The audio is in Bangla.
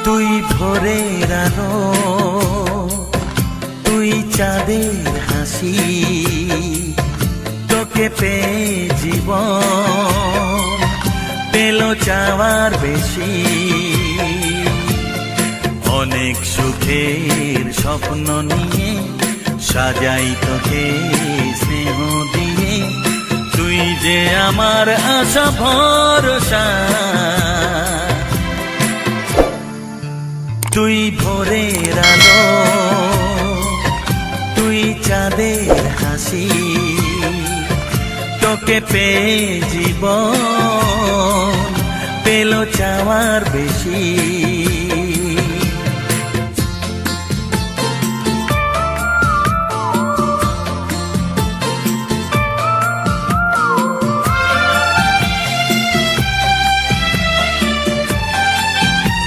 তুই ভোরের আলো, তুই চাঁদের হাসি, তোকে পেয়ে জীবন পেল চাওয়ার বেশি। অনেক সুখের স্বপ্ন নিয়ে সাজাই তোকে স্নেহ দিয়ে, তুই যে আমার আশা ভরসা। তুই ভোরের আলো, তুই চাঁদের হাসি, তোকে পেয়ে জীবন পেল চাওয়ার বেশি।